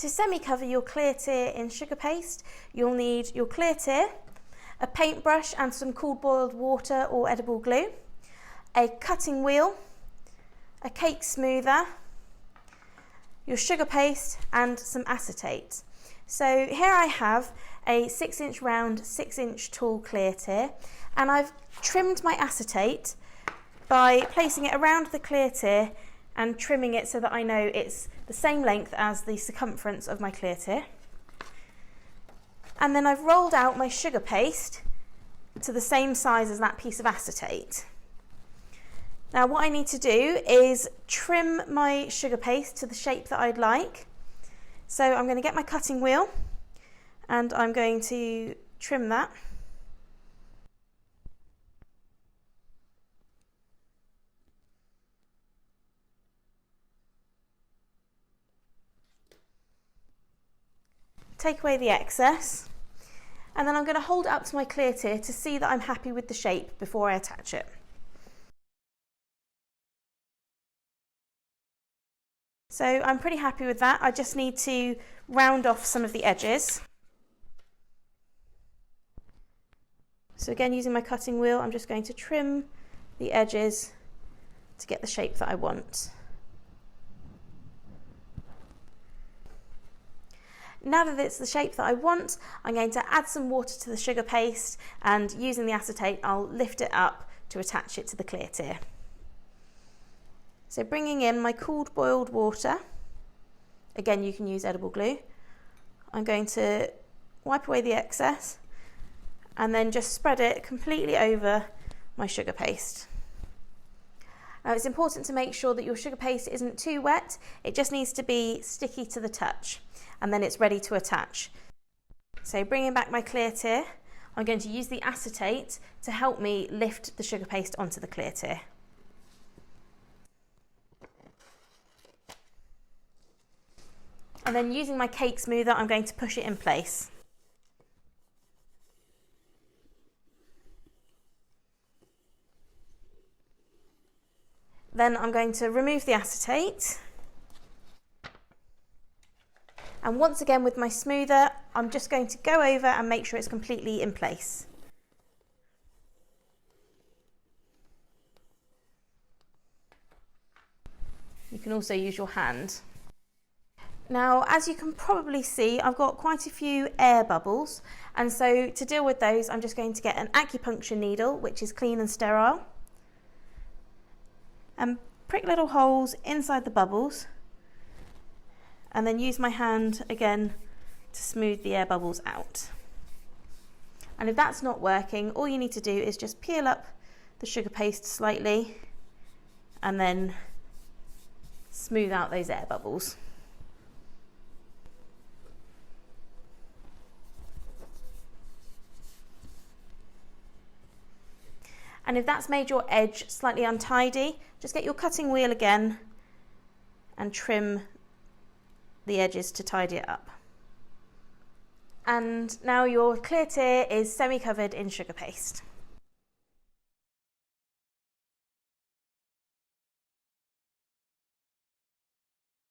To semi-cover your clear tier in sugar paste, you'll need your clear tier, a paintbrush and some cooled boiled water or edible glue, a cutting wheel, a cake smoother, your sugar paste and some acetate. So here I have a 6-inch round, 6-inch tall clear tier, and I've trimmed my acetate by placing it around the clear tier and trimming it so that I know it's the same length as the circumference of my clear tier. And then I've rolled out my sugar paste to the same size as that piece of acetate. Now what I need to do is trim my sugar paste to the shape that I'd like. So I'm going to get my cutting wheel and I'm going to trim that. Take away the excess, and then I'm going to hold it up to my clear tier to see that I'm happy with the shape before I attach it. So I'm pretty happy with that. I just need to round off some of the edges. So again, using my cutting wheel, I'm just going to trim the edges to get the shape that I want. Now that it's the shape that I want, I'm going to add some water to the sugar paste, and using the acetate, I'll lift it up to attach it to the clear tier. So bringing in my cooled boiled water, again you can use edible glue, I'm going to wipe away the excess and then just spread it completely over my sugar paste. Now it's important to make sure that your sugar paste isn't too wet, it just needs to be sticky to the touch, and then it's ready to attach. So bringing back my clear tier, I'm going to use the acetate to help me lift the sugar paste onto the clear tier. And then using my cake smoother, I'm going to push it in place. Then I'm going to remove the acetate. And once again with my smoother, I'm just going to go over and make sure it's completely in place. You can also use your hand. Now, as you can probably see, I've got quite a few air bubbles, and so to deal with those, I'm just going to get an acupuncture needle, which is clean and sterile, and prick little holes inside the bubbles, and then use my hand again to smooth the air bubbles out. And if that's not working, all you need to do is just peel up the sugar paste slightly and then smooth out those air bubbles. And if that's made your edge slightly untidy, just get your cutting wheel again and trim the edges to tidy it up. And now your clear tier is semi-covered in sugar paste.